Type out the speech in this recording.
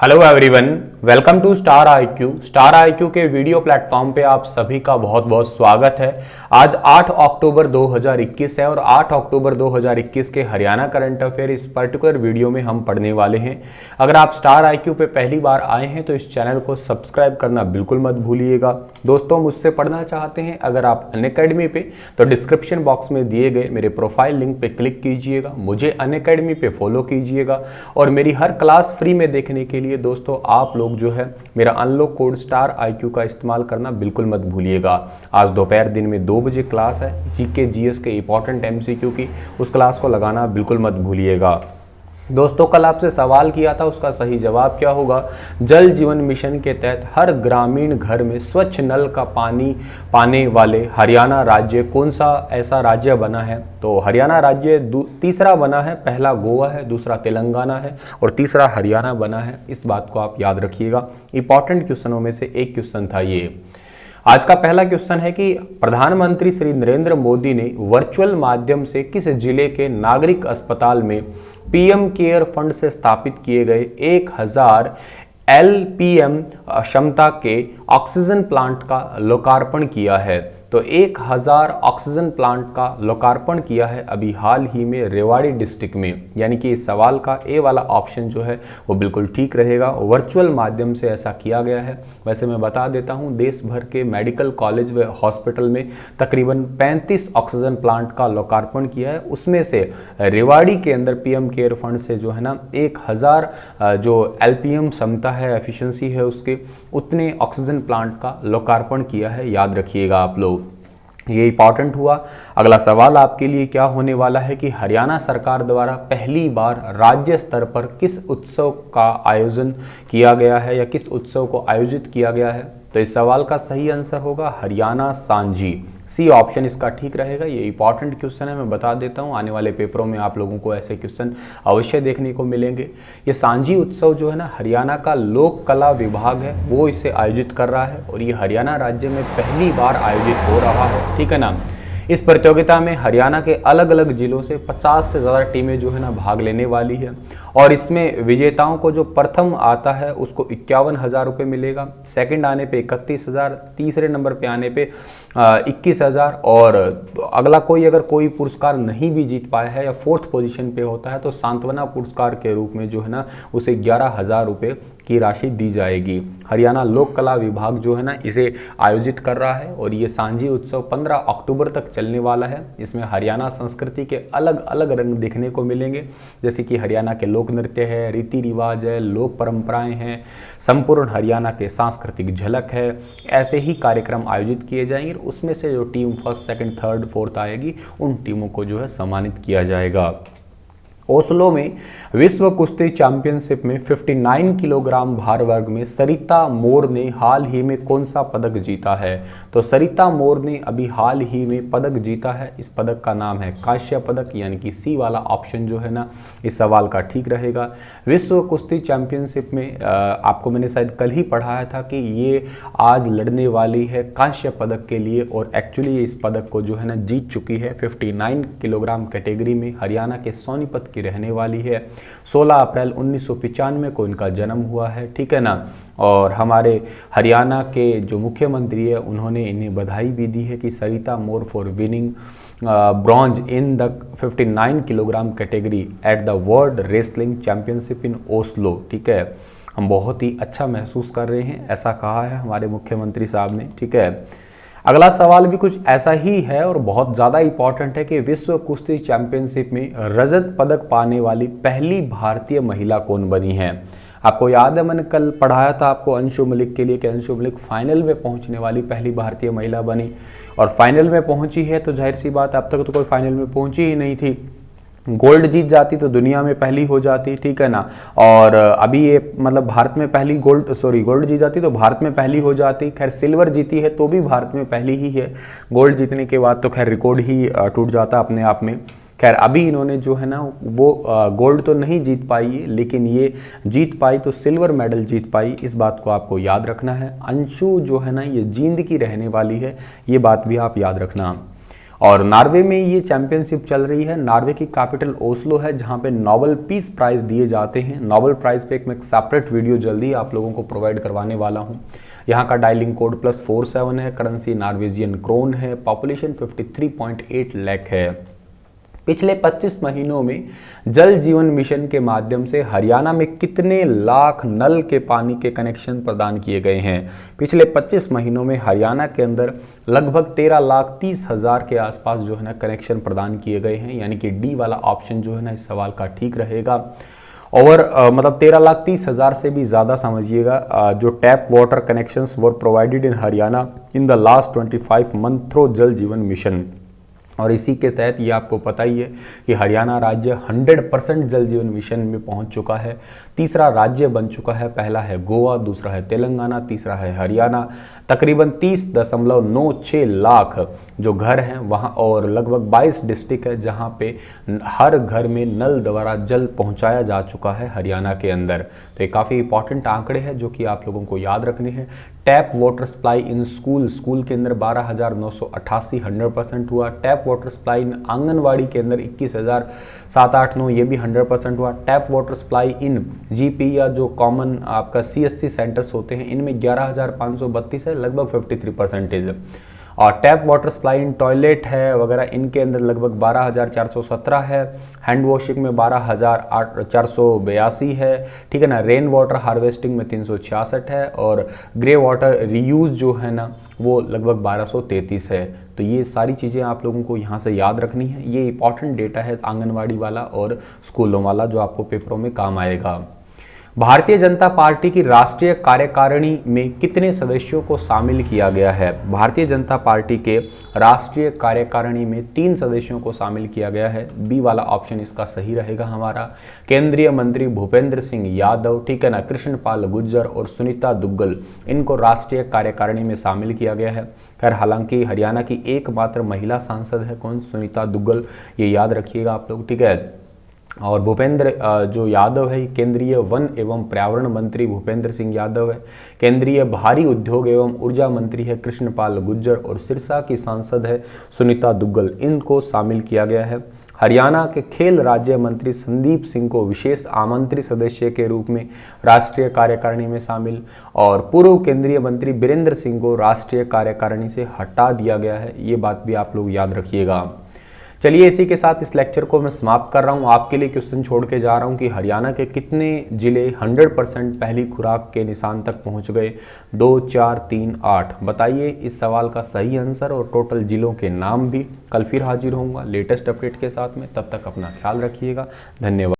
Hello everyone, welcome to Star IQ. Star IQ के video platform पे आप सभी का बहुत बहुत स्वागत है। आज 8 अक्टूबर 2021 है और 8 अक्टूबर 2021 के हरियाणा करंट अफेयर इस पर्टिकुलर वीडियो में हम पढ़ने वाले हैं। अगर आप स्टार आईक्यू पे पहली बार आए हैं तो इस चैनल को सब्सक्राइब करना बिल्कुल मत भूलिएगा। दोस्तों, मुझसे पढ़ना चाहते हैं अगर आप अनअकैडमी पे, तो डिस्क्रिप्शन बॉक्स में दिए गए मेरे प्रोफाइल लिंक पे क्लिक कीजिएगा, मुझे अनअकैडमी पे फॉलो कीजिएगा और मेरी हर क्लास फ्री में देखने के लिए दोस्तों आप लोग जो है मेरा अनलॉक कोड स्टार आईक्यू का इस्तेमाल करना बिल्कुल मत भूलिएगा। आज दोपहर दिन में 2 बजे क्लास है जीके जीएस के इंपॉर्टेंट एमसीक्यू की, उस क्लास को लगाना बिल्कुल मत भूलिएगा। दोस्तों, कल आपसे सवाल किया था, उसका सही जवाब क्या होगा। जल जीवन मिशन के तहत हर ग्रामीण घर में स्वच्छ नल का पानी पाने वाले हरियाणा राज्य कौन सा ऐसा राज्य बना है। तो हरियाणा राज्य तीसरा बना है, पहला गोवा है, दूसरा तेलंगाना है और तीसरा हरियाणा बना है। इस बात को आप याद रखिएगा। इंपॉर्टेंट क्वेश्चनों में से एक क्वेश्चन था ये। आज का पहला क्वेश्चन है कि प्रधानमंत्री श्री नरेंद्र मोदी ने वर्चुअल माध्यम से किस जिले के नागरिक अस्पताल में पीएम केयर फंड से स्थापित किए गए 1000 एलपीएम क्षमता के ऑक्सीजन प्लांट का लोकार्पण किया है। तो 1000 ऑक्सीजन प्लांट का लोकार्पण किया है अभी हाल ही में रेवाड़ी डिस्ट्रिक्ट में। यानी कि इस सवाल का ए वाला ऑप्शन जो है वो बिल्कुल ठीक रहेगा। वर्चुअल माध्यम से ऐसा किया गया है। वैसे मैं बता देता हूँ, देश भर के मेडिकल कॉलेज व हॉस्पिटल में तकरीबन 35 ऑक्सीजन प्लांट का लोकार्पण किया है। उसमें से रेवाड़ी के अंदर पीएम केयर फंड से जो है ना 1000 जो एलपीएम क्षमता है, एफिशिएंसी है उसके, उतने ऑक्सीजन प्लांट का लोकार्पण किया है। याद रखिएगा आप लोग, ये इंपॉर्टेंट हुआ। अगला सवाल आपके लिए क्या होने वाला है कि हरियाणा सरकार द्वारा पहली बार राज्य स्तर पर किस उत्सव का आयोजन किया गया है या किस उत्सव को आयोजित किया गया है। तो इस सवाल का सही आंसर होगा हरियाणा सांझी। सी ऑप्शन इसका ठीक रहेगा। ये इंपॉर्टेंट क्वेश्चन है, मैं बता देता हूँ, आने वाले पेपरों में आप लोगों को ऐसे क्वेश्चन अवश्य देखने को मिलेंगे। ये सांझी उत्सव जो है ना, हरियाणा का लोक कला विभाग है वो इसे आयोजित कर रहा है और ये हरियाणा राज्य में पहली बार आयोजित हो रहा है। ठीक है ना। इस प्रतियोगिता में हरियाणा के अलग अलग जिलों से 50 से ज़्यादा टीमें जो है ना भाग लेने वाली है और इसमें विजेताओं को जो प्रथम आता है उसको 51,000 रुपये मिलेगा, सेकंड आने पे 31,000, तीसरे नंबर पे आने पे 21,000 और अगला कोई अगर कोई पुरस्कार नहीं भी जीत पाया है या फोर्थ पोजीशन पे होता है तो सांत्वना पुरस्कार के रूप में जो है ना उसे 11,000 रुपये की राशि दी जाएगी। हरियाणा लोक कला विभाग जो है ना इसे आयोजित कर रहा है और ये सांझी उत्सव 15 अक्टूबर तक चलने वाला है। इसमें हरियाणा संस्कृति के अलग अलग रंग देखने को मिलेंगे, जैसे कि हरियाणा के लोक नृत्य है, रीति रिवाज है, लोक परंपराएं हैं, संपूर्ण हरियाणा के सांस्कृतिक झलक है। ऐसे ही कार्यक्रम आयोजित किए जाएंगे। उसमें से जो team first, second, third, fourth आएगी उन टीमों को जो है सम्मानित किया जाएगा। ओस्लो में विश्व कुश्ती चैंपियनशिप में 59 किलोग्राम भार वर्ग में सरिता मोर ने हाल ही में कौन सा पदक जीता है। तो सरिता मोर ने अभी हाल ही में पदक जीता है। इस पदक का नाम है कांस्य पदक, यानी कि सी वाला ऑप्शन जो है ना इस सवाल का ठीक रहेगा। विश्व कुश्ती चैंपियनशिप में आपको मैंने शायद कल ही पढ़ाया था कि ये आज लड़ने वाली है कांस्य पदक के लिए और एक्चुअली इस पदक को जो है ना जीत चुकी है। 59 किलोग्राम कैटेगरी में हरियाणा के सोनीपत की रहने वाली है। 16 अप्रैल 1995 को इनका जन्म हुआ है। ठीक है ना। और हमारे हरियाणा के जो मुख्यमंत्री है उन्होंने इन्हें बधाई भी दी है कि Sarita Mor for winning bronze in the 59 kilogram category at the world wrestling championship in Oslo. ठीक है, हम बहुत ही अच्छा महसूस कर रहे हैं, ऐसा कहा है हमारे मुख्यमंत्री साहब ने। ठीक है। अगला सवाल भी कुछ ऐसा ही है और बहुत ज़्यादा इंपॉर्टेंट है कि विश्व कुश्ती चैंपियनशिप में रजत पदक पाने वाली पहली भारतीय महिला कौन बनी है। आपको याद है मैंने कल पढ़ाया था आपको अंशु मलिक के लिए कि अंशु मलिक फाइनल में पहुंचने वाली पहली भारतीय महिला बनी और फाइनल में पहुंची है। तो जाहिर सी बात, अब तक तो कोई फाइनल में पहुंची ही नहीं थी। गोल्ड जीत जाती तो दुनिया में पहली हो जाती। ठीक है ना। और अभी ये मतलब भारत में पहली गोल्ड जीत जाती तो भारत में पहली हो जाती। खैर सिल्वर जीती है तो भी भारत में पहली ही है। गोल्ड जीतने के बाद तो खैर रिकॉर्ड ही टूट जाता अपने आप में। खैर अभी इन्होंने जो है ना वो गोल्ड तो नहीं जीत पाई है, लेकिन ये जीत पाई तो सिल्वर मेडल जीत पाई। इस बात को आपको याद रखना है। अंशु जो है ना ये जींद की रहने वाली है, ये बात भी आप याद रखना। और नॉर्वे में ये चैंपियनशिप चल रही है। नॉर्वे की कैपिटल ओस्लो है, जहां पे नोबेल पीस प्राइज दिए जाते हैं। नोबेल प्राइज पे मैं एक सेपरेट वीडियो जल्दी आप लोगों को प्रोवाइड करवाने वाला हूं। यहाँ का डायलिंग कोड +47 है, करेंसी नॉर्वेजियन क्रोन है, पॉपुलेशन 53.8 लाख है। पिछले 25 महीनों में जल जीवन मिशन के माध्यम से हरियाणा में कितने लाख नल के पानी के कनेक्शन प्रदान किए गए हैं? पिछले 25 महीनों में हरियाणा के अंदर लगभग 13,30,000 के आसपास जो है ना कनेक्शन प्रदान किए गए हैं, यानी कि डी वाला ऑप्शन जो है ना इस सवाल का ठीक रहेगा। और मतलब 13,30,000 से भी ज़्यादा समझिएगा जो tap water connections were provided in Haryana in the last 25 month through जल जीवन मिशन। और इसी के तहत ये आपको पता ही है कि हरियाणा राज्य 100% जल जीवन मिशन में पहुंच चुका है। तीसरा राज्य बन चुका है, पहला है गोवा, दूसरा है तेलंगाना, तीसरा है हरियाणा। तकरीबन 30.96 लाख जो घर हैं वहाँ और लगभग 22 डिस्ट्रिक्ट है जहाँ पे हर घर में नल द्वारा जल पहुँचाया जा चुका है हरियाणा के अंदर। तो ये काफ़ी इंपॉर्टेंट आंकड़े हैं जो कि आप लोगों को याद रखने हैं। Tap water supply in school के अंदर 12,988 100% हुआ। Tap water supply in anganwadi के अंदर 21,789 ये भी 100% हुआ। Tap water supply in GP या जो कॉमन आपका सीएससी सेंटर्स होते हैं इनमें 11,532 है, लगभग 53%। और tap water supply in toilet है वगैरह इनके अंदर लगभग 12,417 है। हैंड वॉशिंग में 12,482 है, ठीक है ना। रेन वाटर हार्वेस्टिंग में 366 है और ग्रे वाटर रीयूज जो है ना वो लगभग 1233 है। तो ये सारी चीज़ें आप लोगों को यहाँ से याद रखनी है। ये इंपॉर्टेंट डेटा है आंगनवाड़ी वाला और स्कूलों वाला जो आपको पेपरों में काम आएगा। भारतीय जनता पार्टी की राष्ट्रीय कार्यकारिणी में कितने सदस्यों को शामिल किया गया है? भारतीय जनता पार्टी के राष्ट्रीय कार्यकारिणी में 3 सदस्यों को शामिल किया गया है। बी वाला ऑप्शन इसका सही रहेगा हमारा। केंद्रीय मंत्री भूपेंद्र सिंह यादव, ठीक है ना, कृष्णपाल गुर्जर और सुनीता दुग्गल, इनको राष्ट्रीय कार्यकारिणी में शामिल किया गया है। खैर हालांकि हरियाणा की एकमात्र महिला सांसद है कौन? सुनीता दुग्गल, ये याद रखिएगा आप लोग, ठीक है। और भूपेंद्र जो यादव है केंद्रीय वन एवं पर्यावरण मंत्री भूपेंद्र सिंह यादव है। केंद्रीय भारी उद्योग एवं ऊर्जा मंत्री है कृष्णपाल गुर्जर और सिरसा की सांसद है सुनीता दुग्गल, इनको शामिल किया गया है। हरियाणा के खेल राज्य मंत्री संदीप सिंह को विशेष आमंत्रित सदस्य के रूप में राष्ट्रीय कार्यकारिणी में शामिल, और पूर्व केंद्रीय मंत्री बीरेंद्र सिंह को राष्ट्रीय कार्यकारिणी से हटा दिया गया है। ये बात भी आप लोग याद रखिएगा। चलिए इसी के साथ इस लेक्चर को मैं समाप्त कर रहा हूँ। आपके लिए क्वेश्चन छोड़ के जा रहा हूँ कि हरियाणा के कितने जिले 100% पहली खुराक के निशान तक पहुँच गए? 2, 4, 3, 8 बताइए इस सवाल का सही आंसर और टोटल जिलों के नाम भी। कल फिर हाजिर होऊंगा लेटेस्ट अपडेट के साथ में, तब तक अपना ख्याल रखिएगा। धन्यवाद।